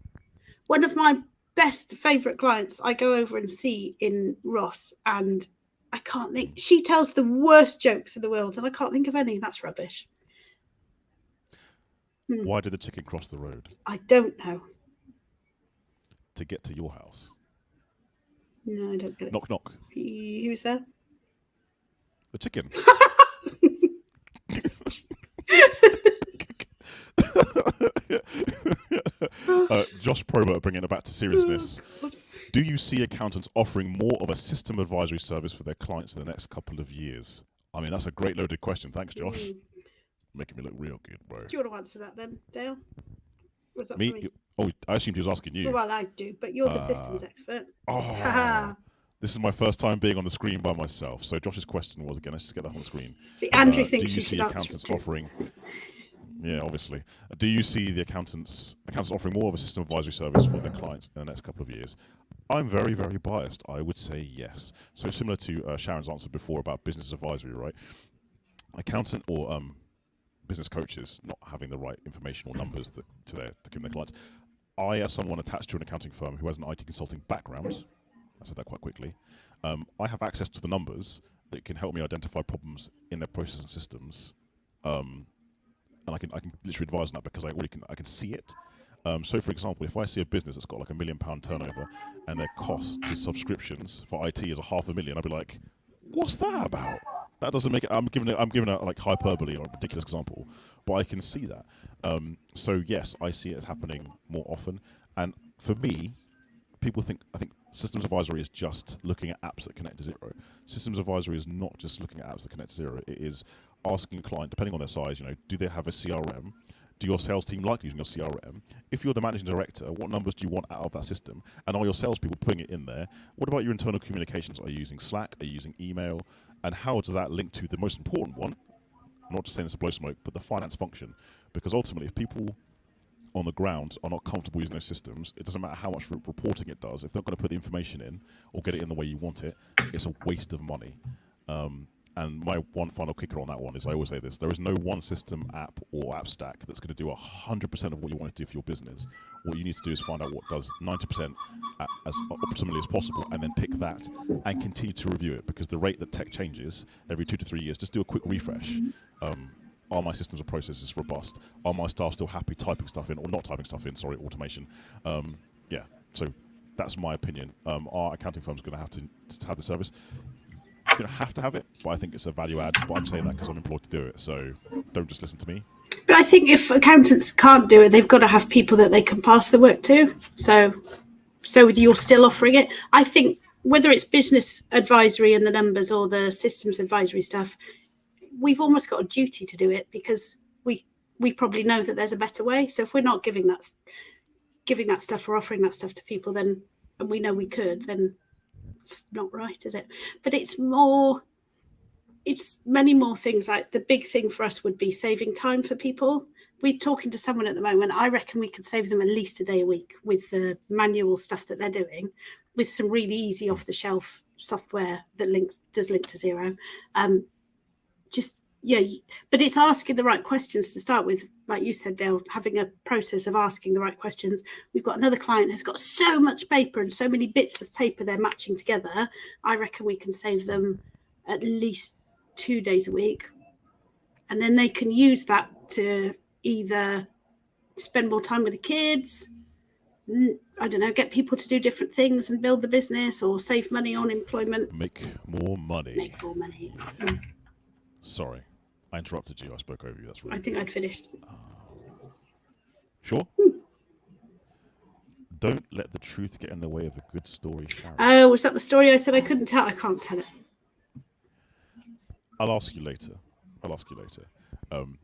Speaker 1: One of my best favourite clients, I go over and see in Ross, and I can't think. She tells the worst jokes in the world, and I can't think of any. That's rubbish.
Speaker 2: Why did the chicken cross the road?
Speaker 1: I don't know.
Speaker 2: To get to your house.
Speaker 1: No, I don't get it.
Speaker 2: Knock, knock.
Speaker 1: Who's there?
Speaker 2: The chicken. Josh Probert, bringing it back to seriousness. Do you see accountants offering more of a system advisory service for their clients in the next couple of years? I mean, that's a great loaded question. Thanks, Josh. Making me look real good, bro.
Speaker 1: Do you want to answer that then, Dale? Was that
Speaker 2: me? I assumed he was asking you.
Speaker 1: Well, I do, but you're the systems expert.
Speaker 2: This is my first time being on the screen by myself. So Josh's question was, again, let's just get that on the screen.
Speaker 1: See, Andrew thinks
Speaker 2: do you see accountants offering... Yeah, obviously. Do you see the accountants offering more of a system advisory service for their clients in the next couple of years? I'm very, very biased. I would say yes. So similar to Sharon's answer before about business advisory, right? Accountant or business coaches not having the right information or numbers to give their clients. I, as someone attached to an accounting firm who has an IT consulting background, I said that quite quickly, I have access to the numbers that can help me identify problems in their processes and systems, and I can literally advise on that because I can see it. So, for example, if I see a business that's got like £1 million turnover and their cost to subscriptions for IT is £500,000, I'd be like, "What's that about?" That doesn't make it. I'm giving it like hyperbole or a ridiculous example, but I can see that. So yes, I see it as happening more often. And for me, I think systems advisory is just looking at apps that connect to Xero. Systems advisory is not just looking at apps that connect to Xero. It is asking a client, depending on their size, do they have a CRM? Do your sales team like using your CRM? If you're the managing director, what numbers do you want out of that system? And are your salespeople putting it in there? What about your internal communications? Are you using Slack? Are you using email? And how does that link to the most important one? I'm not just saying this to blow smoke, but the finance function. Because ultimately, if people on the ground are not comfortable using those systems, it doesn't matter how much reporting it does. If they're not going to put the information in or get it in the way you want it, it's a waste of money. And my one final kicker on that one is I always say this: there is no one system, app, or app stack that's going to do 100% of what you want it to do for your business. What you need to do is find out what does 90% as optimally as possible, and then pick that and continue to review it, because the rate that tech changes every 2 to 3 years, just do a quick refresh. Are my systems and processes robust? Are my staff still happy typing stuff in, or not typing stuff in? Sorry, automation. Yeah, so that's my opinion. Our accounting firm's going to have the service. You don't have to have it, but I think it's a value add. But I'm saying that because I'm employed to do it, so don't just listen to me.
Speaker 1: But I think if accountants can't do it, they've got to have people that they can pass the work to. So you're still offering it. I think whether it's business advisory and the numbers or the systems advisory stuff, we've almost got a duty to do it, because we probably know that there's a better way. So if we're not giving that stuff or offering that stuff to people, then, and we know we could, then it's not right, is it? But it's many more things. Like the big thing for us would be saving time for people. We're talking to someone at the moment. I reckon we could save them at least a day a week with the manual stuff that they're doing, with some really easy off the shelf software that does link to Xero. But it's asking the right questions to start with. Like you said, Dale, having a process of asking the right questions. We've got another client who's got so much paper and so many bits of paper they're matching together. I reckon we can save them at least 2 days a week. And then they can use that to either spend more time with the kids, I don't know, get people to do different things and build the business, or save money on employment.
Speaker 2: Make more money.
Speaker 1: Make more money.
Speaker 2: Sorry, I interrupted you. I spoke over you. That's right.
Speaker 1: I think I'd finished.
Speaker 2: Sure. Don't let the truth get in the way of a good story, Sharon.
Speaker 1: Oh, was that the story I said I couldn't tell? I can't tell it.
Speaker 2: I'll ask you later.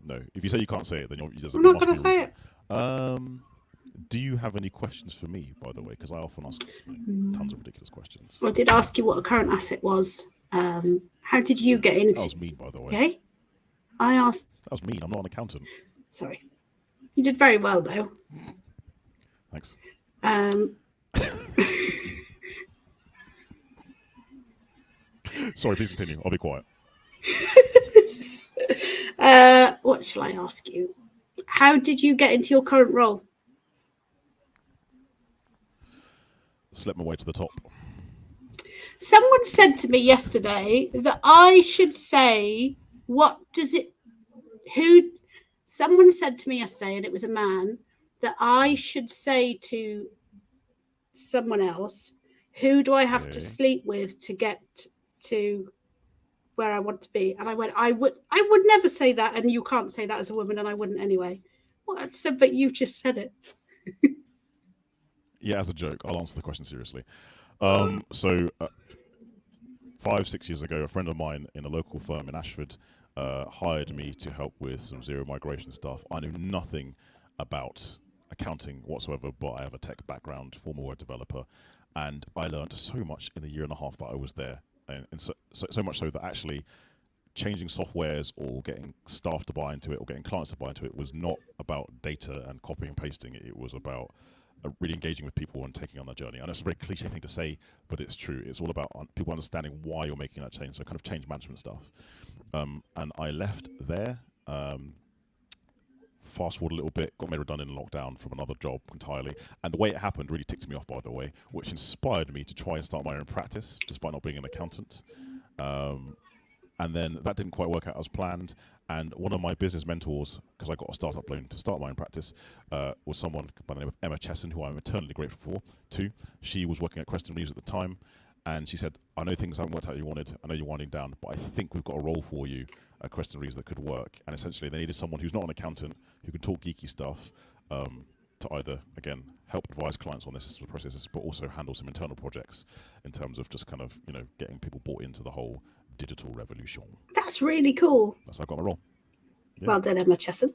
Speaker 2: No, if you say you can't say it, then
Speaker 1: I'm not going to say it.
Speaker 2: Do you have any questions for me, by the way? Because I often ask tons of ridiculous questions.
Speaker 1: I did ask you what a current asset was. How did you get into?
Speaker 2: That was mean, by the way.
Speaker 1: Okay. I asked.
Speaker 2: That was mean. I'm not an accountant.
Speaker 1: Sorry. You did very well, though.
Speaker 2: Thanks. Sorry, please continue. I'll be quiet.
Speaker 1: What shall I ask you? How did you get into your current role?
Speaker 2: Slept my way to the top.
Speaker 1: Someone said to me yesterday that I should say, someone said to me yesterday, and it was a man, that I should say to someone else, who do I have to sleep with to get to where I want to be? And I went, I would never say that, and you can't say that as a woman, and I wouldn't anyway. Well, so, but you just said it.
Speaker 2: Yeah, as a joke. I'll answer the question seriously. 5-6 years ago, a friend of mine in a local firm in Ashford hired me to help with some Xero migration stuff. I knew nothing about accounting whatsoever, but I have a tech background, former web developer, and I learned so much in the year and a half that I was there. And so much so that actually changing softwares or getting staff to buy into it or getting clients to buy into it was not about data and copying and pasting. It was about really engaging with people and taking on that journey. And it's a very cliche thing to say, but it's true. It's all about people understanding why you're making that change. So kind of change management stuff. And I left there fast forward a little bit, got made redundant in lockdown from another job entirely. And the way it happened really ticked me off, by the way, which inspired me to try and start my own practice, despite not being an accountant. And then that didn't quite work out as planned. And one of my business mentors, because I got a startup loan to start my own practice, was someone by the name of Emma Chesson, who I'm eternally grateful to. She was working at Creston Reeves at the time. And she said, I know things haven't worked out you wanted. I know you're winding down, but I think we've got a role for you at Creston Reeves that could work. And essentially they needed someone who's not an accountant, who can talk geeky stuff, to either, again, help advise clients on their systems and processes, but also handle some internal projects in terms of just kind of, getting people bought into the whole digital revolution.
Speaker 1: That's really cool.
Speaker 2: That's how I got my role. Yeah.
Speaker 1: Well done, Emma Chesson.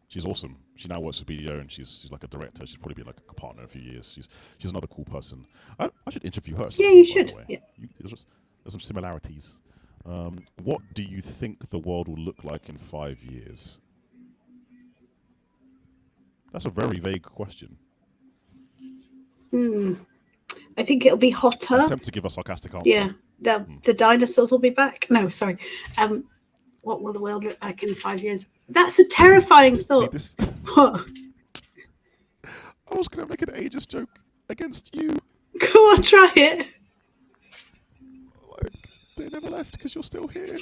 Speaker 2: She's awesome. She now works for BDO and she's like a director. She's probably been like a partner in a few years. She's another cool person. I should interview her.
Speaker 1: Yeah, you should. Yeah.
Speaker 2: There's some similarities. What do you think the world will look like in 5 years? That's a very vague question.
Speaker 1: I think it'll be hotter.
Speaker 2: Attempt to give a sarcastic answer.
Speaker 1: Yeah. The dinosaurs will be back. No, sorry. What will the world look like in 5 years? That's a terrifying thought. What?
Speaker 2: I was going to make an ageist joke against you.
Speaker 1: Go on, try it.
Speaker 2: Like, they never left because you're still here.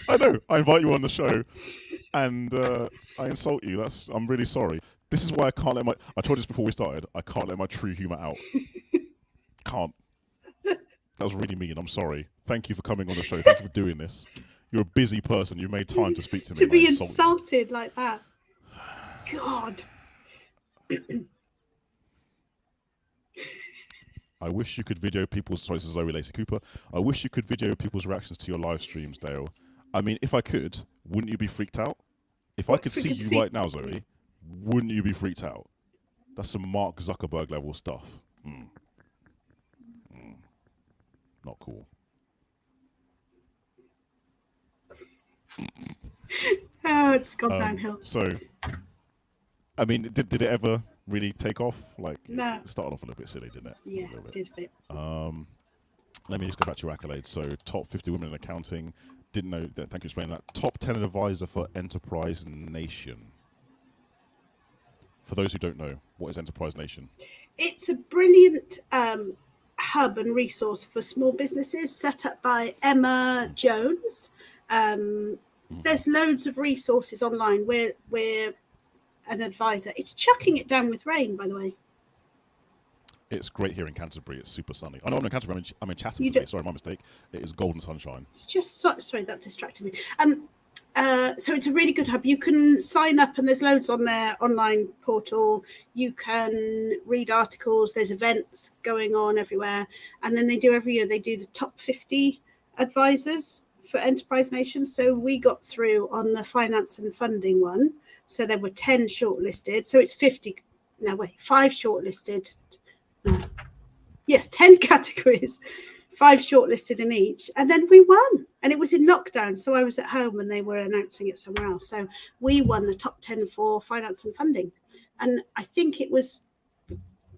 Speaker 2: I know. I invite you on the show and I insult you. I'm really sorry. This is why I can't let I told you this before we started, I can't let my true humour out. Can't. That was really mean. I'm sorry. Thank you for coming on the show. Thank you for doing this. You're a busy person. You made time to speak to me.
Speaker 1: To be insulted like that. God.
Speaker 2: I wish you could video people's... Sorry, this is Zoe Lacey Cooper. I wish you could video people's reactions to your live streams, Dale. I mean, if I could, wouldn't you be freaked out? If I could see you right now, Zoe, wouldn't you be freaked out? That's some Mark Zuckerberg level stuff. Not cool.
Speaker 1: Oh, it's gone downhill.
Speaker 2: So, I mean, did it ever really take off? Like,
Speaker 1: no.
Speaker 2: It started off a little bit silly, didn't it?
Speaker 1: Yeah, it did a bit.
Speaker 2: Let me just go back to your accolades. So, top 50 women in accounting. Didn't know that. Thank you for explaining that. Top 10 advisor for Enterprise Nation. For those who don't know, what is Enterprise Nation?
Speaker 1: It's a brilliant hub and resource for small businesses set up by Emma Jones. There's loads of resources online. We're an advisor. It's chucking it down with rain, by the way.
Speaker 2: It's great here in Canterbury. It's super sunny. I know I'm in Canterbury. I'm in Chatham today. Sorry, my mistake. It is golden sunshine. It's
Speaker 1: just sorry, that distracted me. So it's a really good hub. You can sign up and there's loads on their online portal. You can read articles. There's events going on everywhere. And then every year they do the top 50 advisors for Enterprise Nation. So we got through on the finance and funding one. So there were 10 shortlisted. So it's 5 shortlisted. Yes, 10 categories. 5 shortlisted in each, and then we won. And it was in lockdown, so I was at home and they were announcing it somewhere else. So we won the top 10 for finance and funding. And I think it was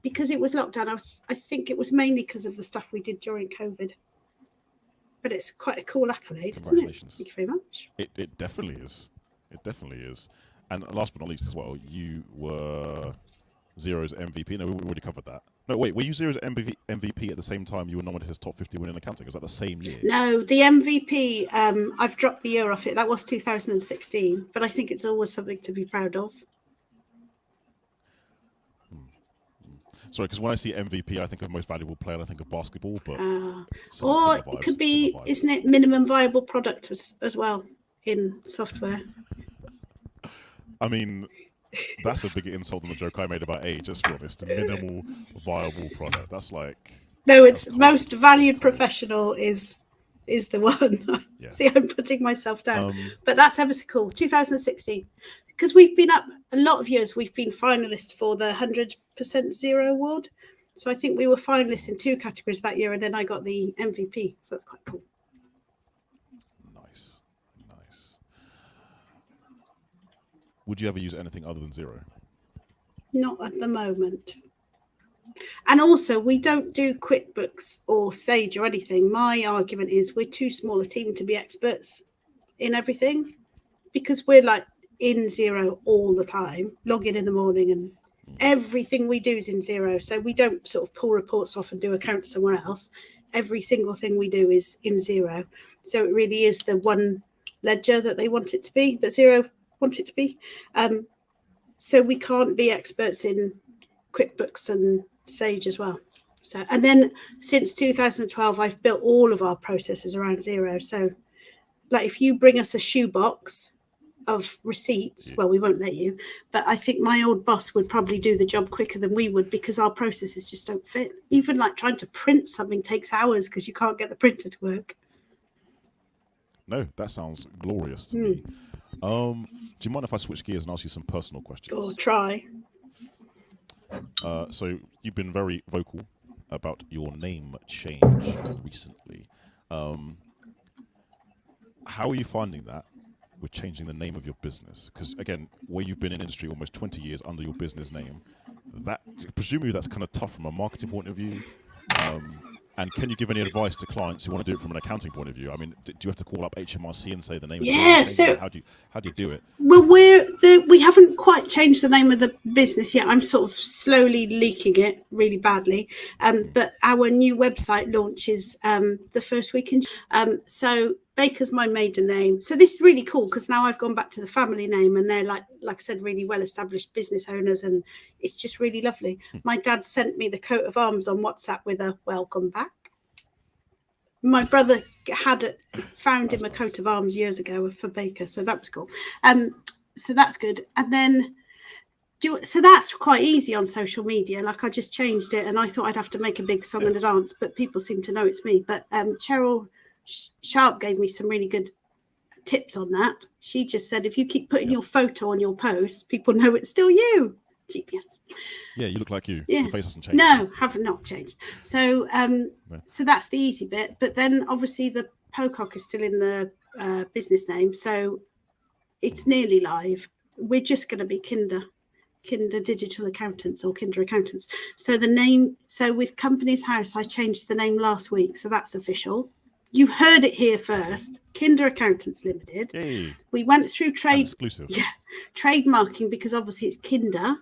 Speaker 1: because it was lockdown. I think it was mainly because of the stuff we did during COVID. But it's quite a cool accolade, isn't it? Thank you very much.
Speaker 2: It definitely is. It definitely is. And last but not least as well, you were Xero's MVP. No, we already covered that. No, wait, were you Xero's MVP at the same time you were nominated as top 50 women in accounting? Was that the same year?
Speaker 1: No, the MVP, I've dropped the year off it. That was 2016, but I think it's always something to be proud of.
Speaker 2: Sorry, because when I see MVP, I think of most valuable player, and I think of basketball, but...
Speaker 1: or it could be, isn't it, minimum viable product as well in software?
Speaker 2: I mean... That's a bigger insult than the joke I made about age, let's be honest. Minimal viable product. That's like...
Speaker 1: No, it's most valued professional is the one. Yeah. See, I'm putting myself down. But that's ever so cool. 2016. Because we've been up a lot of years, we've been finalists for the 100% Xero award. So I think we were finalists in 2 categories that year, and then I got the MVP. So that's quite cool.
Speaker 2: Nice. Would you ever use anything other than Xero?
Speaker 1: Not at the moment. And also, we don't do QuickBooks or Sage or anything. My argument is we're too small a team to be experts in everything, because we're like in Xero all the time, log in the morning, and everything we do is in Xero. So we don't sort of pull reports off and do accounts somewhere else. Every single thing we do is in Xero. So it really is the one ledger that they want it to be, that Xero want it to be. So we can't be experts in QuickBooks and Sage as well. So, and then since 2012, I've built all of our processes around Xero. So like if you bring us a shoebox of receipts, well, we won't let you, but I think my old boss would probably do the job quicker than we would, because our processes just don't fit. Even like trying to print something takes hours because you can't get the printer to work.
Speaker 2: No, that sounds glorious to me. Do you mind if I switch gears and ask you some personal questions?
Speaker 1: Or try.
Speaker 2: So you've been very vocal about your name change recently. How are you finding that with changing the name of your business? Because again, where you've been in industry almost 20 years under your business name, that presumably that's kind of tough from a marketing point of view. And can you give any advice to clients who want to do it from an accounting point of view? I mean, do you have to call up HMRC and say the name?
Speaker 1: Yeah.
Speaker 2: Of the
Speaker 1: So
Speaker 2: how do you do it?
Speaker 1: Well, we haven't quite changed the name of the business yet. I'm sort of slowly leaking it really badly. But our new website launches the first week in. So Baker's my maiden name. So this is really cool because now I've gone back to the family name, and they're like I said, really well-established business owners, and it's just really lovely. My dad sent me the coat of arms on WhatsApp with a welcome back. My brother found him a coat of arms years ago for Baker, so that was cool. So that's good. And then so that's quite easy on social media. Like I just changed it, and I thought I'd have to make a big song and a dance, but people seem to know it's me. But Cheryl Sharp gave me some really good tips on that. She just said, if you keep putting your photo on your posts, people know it's still you. Genius.
Speaker 2: Yeah, you look like you.
Speaker 1: Yeah.
Speaker 2: Your face hasn't changed.
Speaker 1: No, have not changed. So so that's the easy bit. But then obviously the Pocock is still in the business name, so it's nearly live. We're just going to be Kinder Digital Accountants or Kinder Accountants. So the name, so with Company's House, I changed the name last week, so that's official. You've heard it here first. Kinder Accountants Limited.
Speaker 2: Yay.
Speaker 1: We went through
Speaker 2: exclusive.
Speaker 1: Yeah, trademarking, because obviously it's Kinder,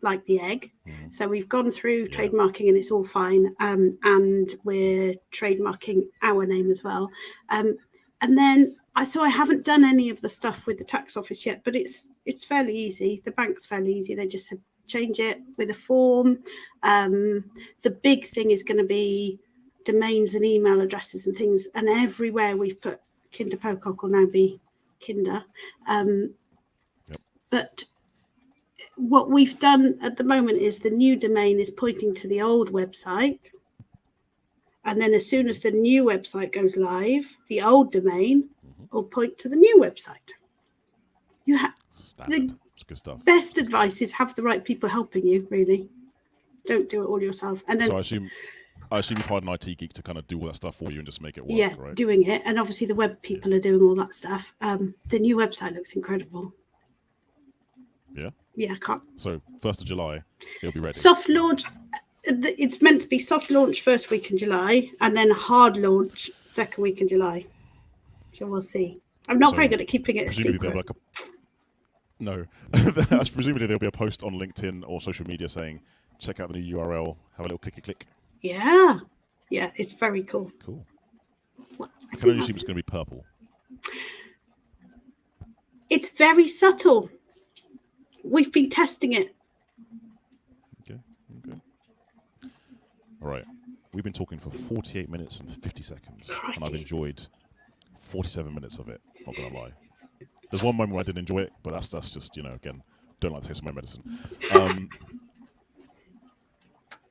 Speaker 1: like the egg. So we've gone through trademarking and it's all fine. And we're trademarking our name as well. And then I haven't done any of the stuff with the tax office yet, but it's fairly easy. The bank's fairly easy. They just said change it with a form. The big thing is going to be domains and email addresses and things, and everywhere we've put Kinder Pocock will now be Kinder. But what we've done at the moment is the new domain is pointing to the old website, and then as soon as the new website goes live, the old domain will point to the new website. You have the
Speaker 2: good stuff.
Speaker 1: Best advice is have the right people helping you. Really, don't do it all yourself. And then,
Speaker 2: so I assume you've hired an IT geek to kind of do all that stuff for you and just make it work,
Speaker 1: yeah,
Speaker 2: right?
Speaker 1: Doing it. And obviously the web people are doing all that stuff. The new website looks incredible.
Speaker 2: Yeah?
Speaker 1: Yeah, I can't.
Speaker 2: So 1st of July, it'll be ready.
Speaker 1: Soft launch. It's meant to be soft launch first week in July, and then hard launch second week in July. So we'll see. I'm not very good at keeping it a secret.
Speaker 2: No. Presumably there'll be a post on LinkedIn or social media saying, check out the new URL, have a little clicky click.
Speaker 1: Yeah. Yeah, it's very cool.
Speaker 2: Cool.
Speaker 1: Well,
Speaker 2: I can only assume it's going to be purple.
Speaker 1: It's very subtle. We've been testing it.
Speaker 2: Okay. All right. We've been talking for 48 minutes and 50 seconds.
Speaker 1: Crikey.
Speaker 2: And I've enjoyed 47 minutes of it, not going to lie. There's one moment where I didn't enjoy it, but that's just, again, don't like the taste of my medicine.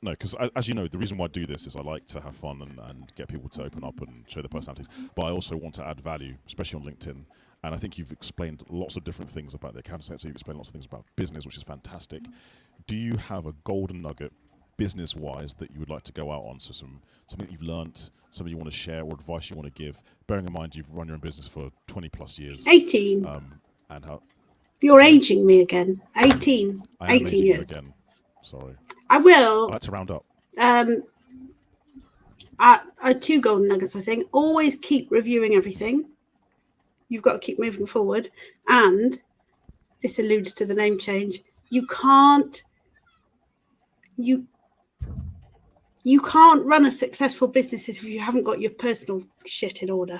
Speaker 2: No, because as you know, the reason why I do this is I like to have fun and get people to open up and show their personalities. But I also want to add value, especially on LinkedIn. And I think you've explained lots of different things about the accounting sector. You've explained lots of things about business, which is fantastic. Do you have a golden nugget, business-wise, that you would like to go out on? So something that you've learnt, something you want to share, or advice you want to give, bearing in mind you've run your own business for 20 plus years.
Speaker 1: 18.
Speaker 2: And how
Speaker 1: you're aging me again. 18.
Speaker 2: I am
Speaker 1: 18 years.
Speaker 2: You again. Sorry.
Speaker 1: I will.
Speaker 2: I like to round up.
Speaker 1: Two golden nuggets, I think. Always keep reviewing everything. you've got to keep moving forward. And this alludes to the name change. You can't run a successful business if you haven't got your personal shit in order.